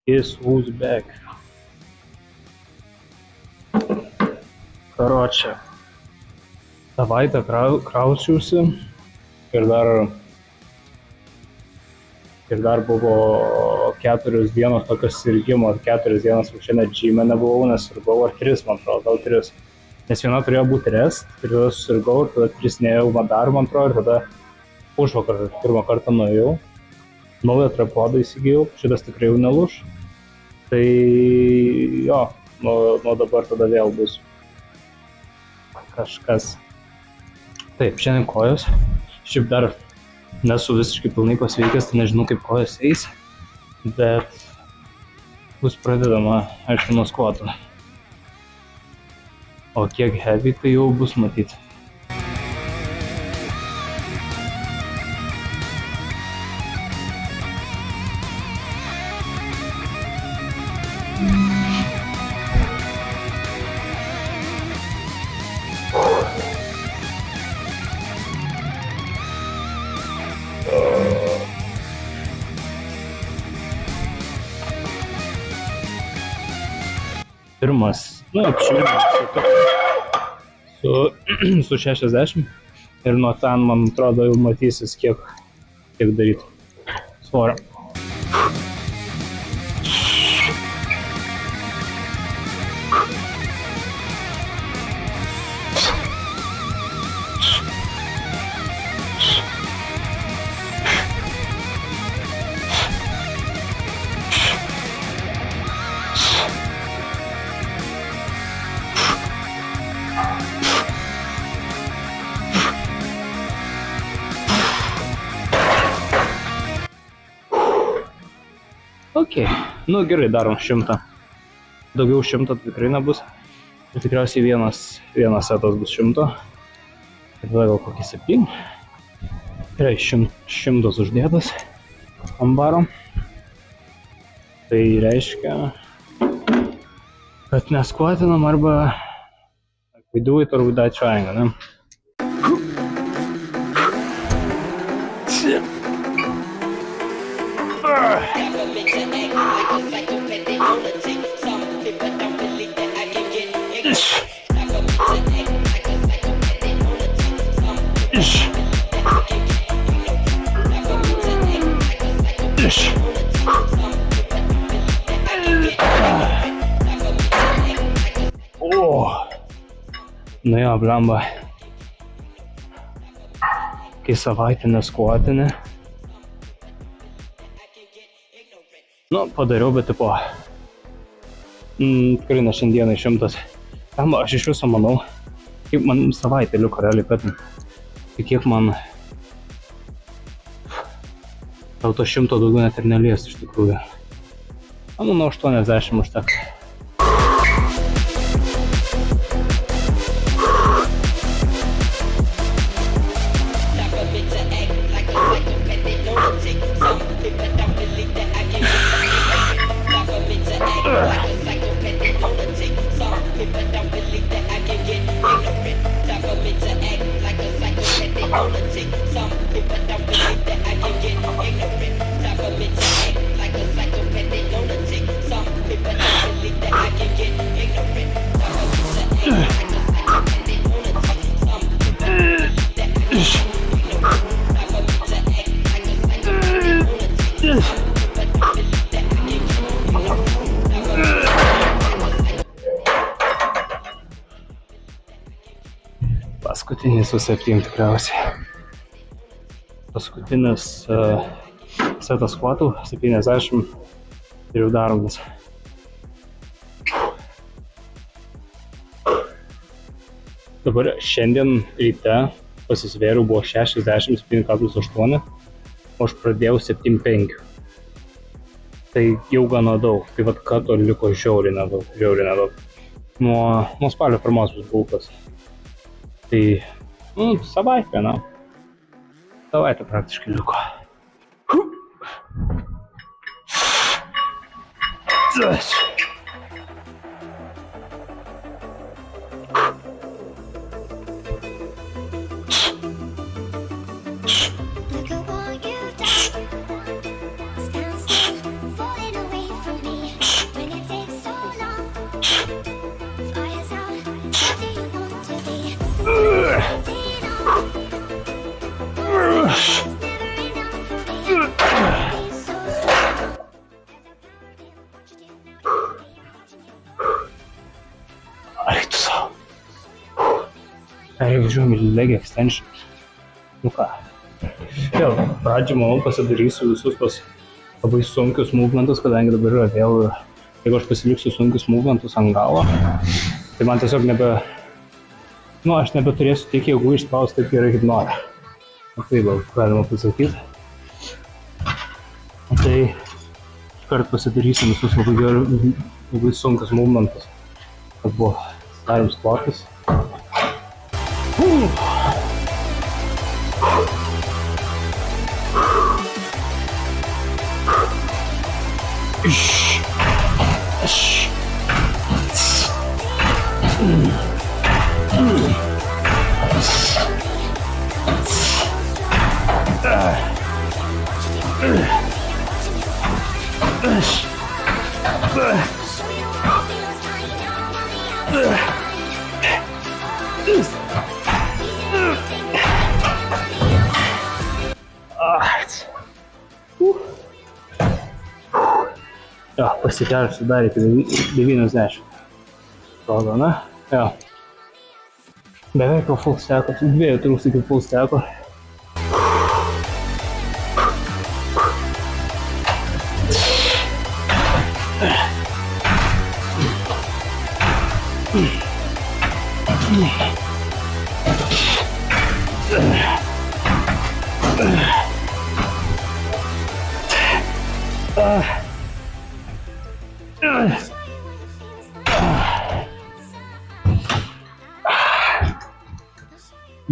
Guess who's back? Karočią. Savaitę krausiausi ir dar buvo 4 dienos tokios sirgimo, 4 dienos šiandien džime nebuvau, nes sirgau, ar 3, man atrodo, gal 3. Nes viena turėjo būti rest, ir tada susirgau, ir tada 3 neėjau dar, man atrodo, ir tada užvakar pirmą kartą nuėjau. Naują tripodą įsigijau, šitas tikrai jau nelūš. Tai jo, nuo dabar tada vėl bus kažkas. Taip, šiandien kojos. Šiaip dar nesu visiškai pilnai pasveikęs, tai nežinau kaip kojos eis, bet bus pradedama, aišku, nuo skvoto. O kiek heavy, tai jau bus matyti. Pirmas, su 60 ir nuo ten, man atrodo, jau matysis kiek daryti svorio. Ok, gerai, darom 100. Daugiau 100 tikrai nebus. Ir tikriausiai vienas setas bus 100. Ir tada gal kokį 7. Gerai, 100 uždėtas ant baro. Tai reiškia, kad neskvotinam arba we do it or we die trying, ne? Nu jo, blemba. Kai savaitę neskvotinė. Padariau, bet tipo. Tikrai ne šiandieną 100. Aš iš viso manau, kaip man savaitę liko realiai petin. Tai kiek man gal to 100 daugiau net ir nelies iš tikrųjų. Manau 80 užteks. Paskutinis su 7 tikriausiai. Paskutinis setas skvotų, 70 ir jau daromis. Dabar šiandien ryte pasisvėriau buvo 67,8, o aš pradėjau 75. Tai jau gana daug, tai vat kato liko žiauriai nedaug. Nuo spalio 1 bus bulkas. Tai, savaitę, Savaitę praktiškai liko. Look at what you've done. Stand still, falling away from me. Reikia žiūrėjom į leg extension. Nu ką. Vėl, pradžią manau pasidarysiu visus tos labai sunkius movementus, kadangi dabar yra vėl, jeigu aš pasiliksiu sunkius movementus ant galo, tai man tiesiog aš nebeturėsiu tiek jėgų išspausti taip gerai kaip noriu. Tai gal galima pasakyti. Tai iškart pasidarysim visus labai sunkius movementus. Kad buvo darom squatus. Jo, pasikelsiu dar iki 90. Atrodo, ne? Jo. Beveik po full stacko, 2 trūks iki full stacko.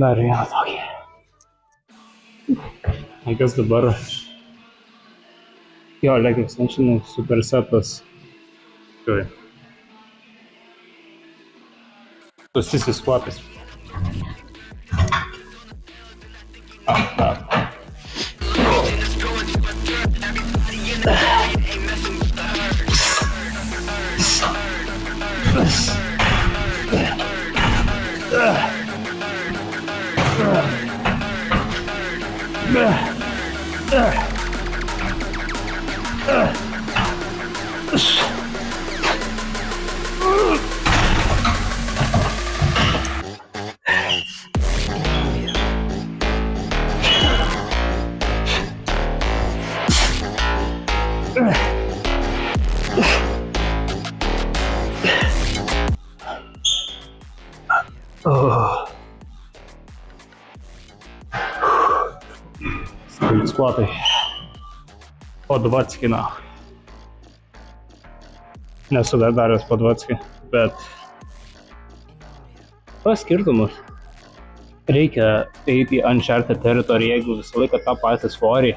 Dar vieną tokį. Kas dabar? Jo, leg extension supersetas. Gerai. Sissy squats. Squatai. Po 20 nahoj. Nesu dar daręs po 20, bet tas skirtumas. Reikia eiti į uncharted teritoriją, jeigu visą laiką tą patį svorį.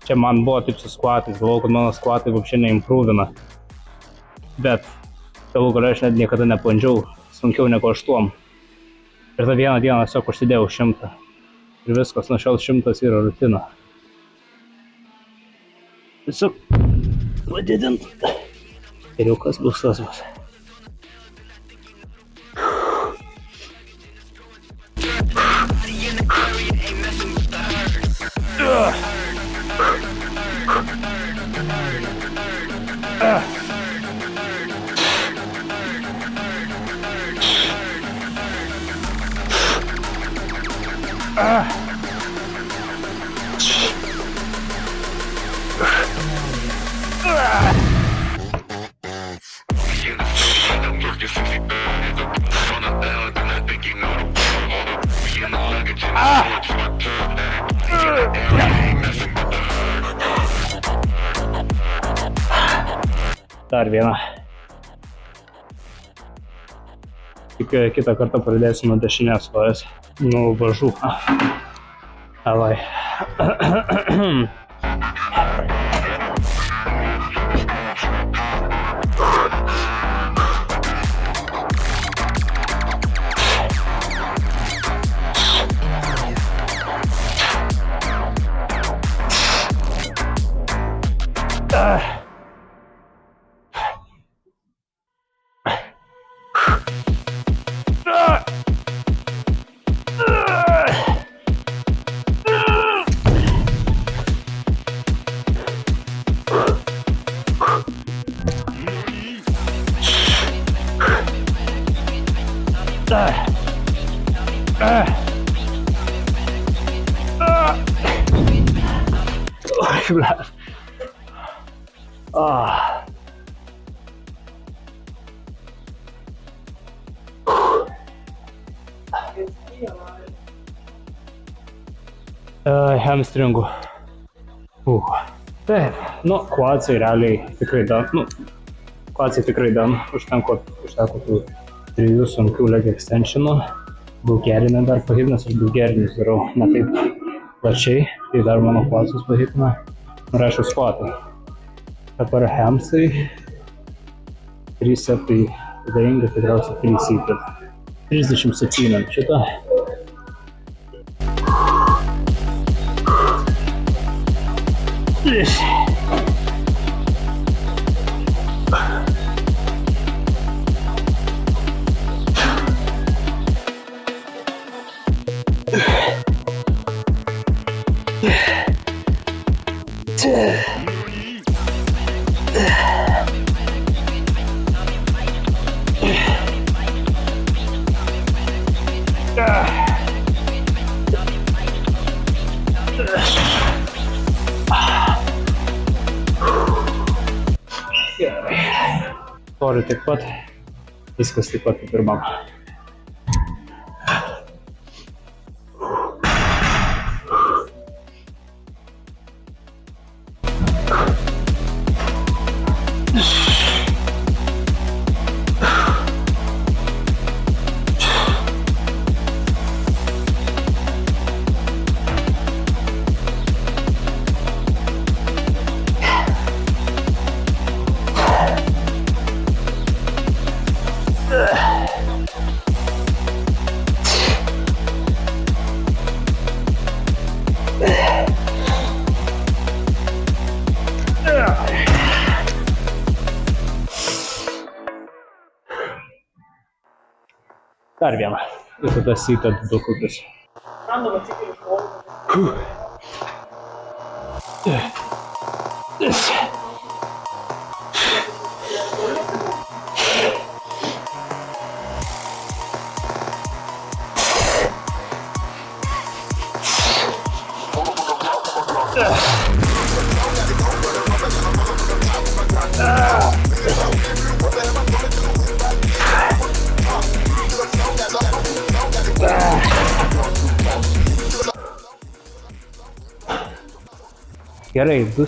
Čia man buvo taip su squatais, galvojau, kad mano squatai vapščiai neimprovina. Bet galų gale aš net niekada nebandžiau sunkiau negu 8. Ir tą vieną dieną tiesiog užsidėjau 100. Ir viskas, nuo šiol 100 yra rutina. Tiesiog padidint. Ir jau kas bus, tas bus. Dar vieną. Tik kitą kartą pradėsim nuo dešinės kojas. Nuo važų. Davai. Ой, бля. Hamstringų. Taip, nu, quadsai realiai tikrai dan, quadsai tikrai dan, užteko tų 3 sunkių leg extensionų, bulgerinę dar pahitinęs, aš bulgerinius darau, ne taip plačiai, tai dar mano quadsus pahitina, ir aišku squatai. Dabar hamsai, 3 setai įdaingi, tikriausiai 3 seated, 37 šitą. Toriu taip pat, viskas taip pat kaip ir mano. Dar vieną. Ir tada seated 2 kokius. Random atsikėliu šolį. Gerai, 2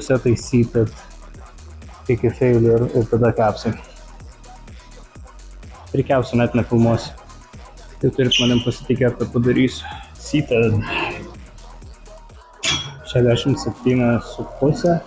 setai seated iki failure ir tada capsai. 3 capsų net nefilmuosiu. Tai turit manim pasitikėti, kad padarysiu. Seated 67,5.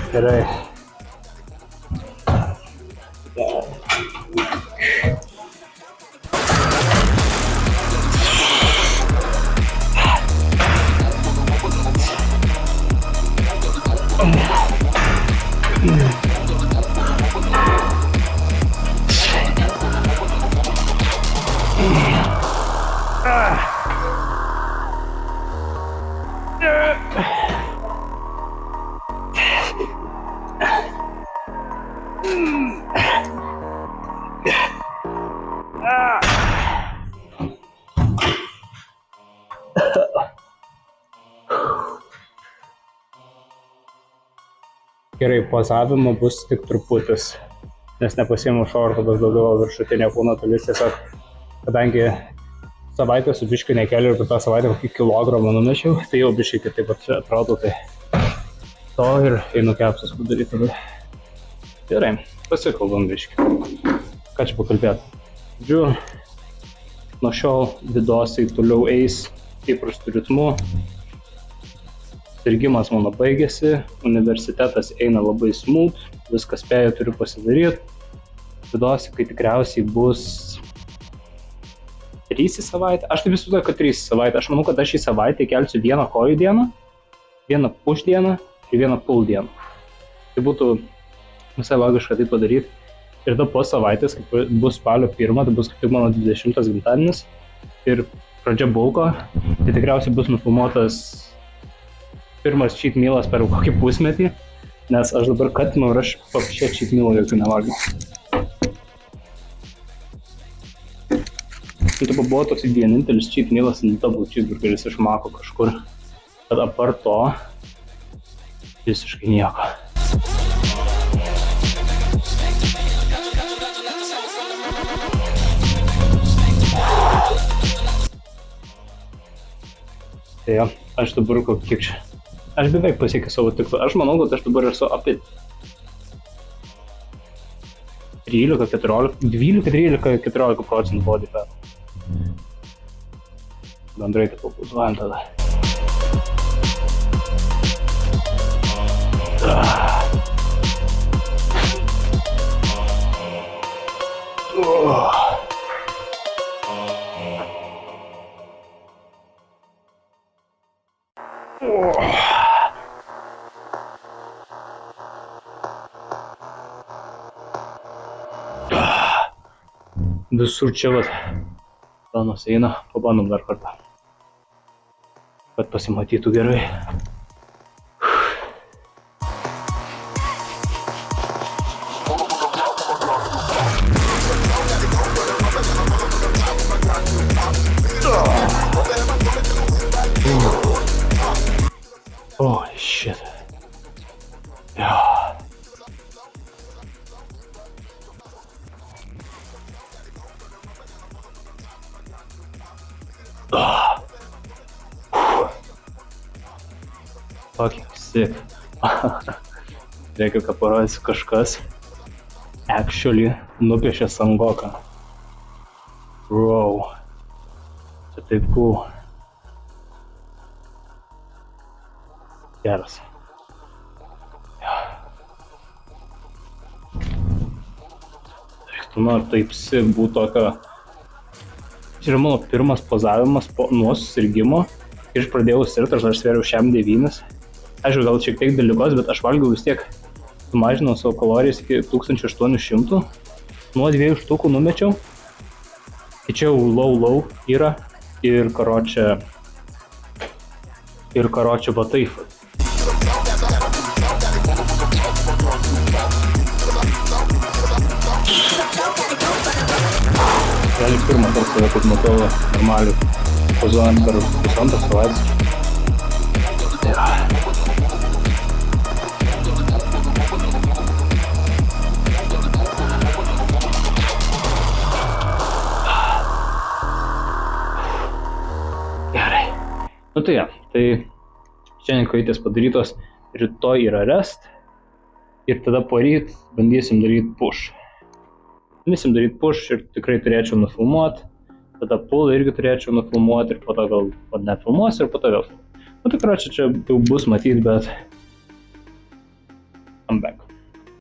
Gerai. Gerai, pozavimo bus tik truputis, nes nepasiimu šortų, bus daugiau viršutinė kūno dalis, tiesiog, kadangi savaitę su biškiu nekeliu ir per tą savaitę kokį kilogramą numečiau, tai jau biškiai kitaip atrodo, tai to ir einu kepsus padaryti tada. Gerai, pasikalbam biškį. Ką čia pakalbėti? Žiū, nuo šiol vidosai toliau eis įprastu ritmu. sirgimas mano baigėsi, universitetas eina labai smooth, viskas spėju turiu pasidaryti. Viduosi, kai tikriausiai bus 3 į savaitę. Aš taip įsivaizduoju, kad 3 į savaitę. Aš manau, kad aš į savaitę kelsiu 1 kojų dieną, 1 push dieną ir 1 pull dieną. Tai būtų visai logiška tai padaryti. Ir tada po savaitės, kai bus spalio 1, tai bus kaip tik mano 20 gimtadienis ir pradžia bulko, tai tikriausiai bus nufilmuotas pirmas cheat mealas per kokį pusmetį, nes aš dabar katinu ir aš papšė cheat mealą jokių nevalgiau. Tai buvo toks vienintelis cheat mealas, double cheeseburgeris iš Mako kažkur, bet apart to visiškai nieko. Tai jo, aš dabar kiek čia. Aš beveik pasiekiau savo tikslą. Aš manau, kad aš dabar esu apie 12-14% body fat. Bendrai taip papuzuojam tada. Visur čia vat planas eina, pabandom dar kartą, kad pasimatytų gerai. Oh shit. Yeah. Fucking sick. Reikia, kad parodysiu kažkas actually nupiešė Sangoką. Bro. Čia taip cool. Geras. Nu, taip sick būtų tokio. Čia yra mano pirmas pozavimas nuo susirgimo. Ir aš pradėjau sirgti, aš svėriau šiam 9. Aišku, gal šiek tiek dalykos, bet aš valgiau vis tiek. Sumažinau savo kalorijas iki 1800. Nuo 2 štukų numečiau. Tai čia jau low yra. Ir karočią va taip. Realiai pirmą kartą save kaip matau normaliai pozuojant per pusantros savaitės. Gerai. Nu tai ja, tai šiandien kojytės padarytos, rytoj yra rest ir tada poryt bandysim daryti push. Bandysim daryti push ir tikrai turėčiau nufilmuoti, tada pull irgi turėčiau nufilmuoti ir po to gal nefilmuosiu ir po to vėl. Nu tai karočią čia jau bus matyti, bet I'm back.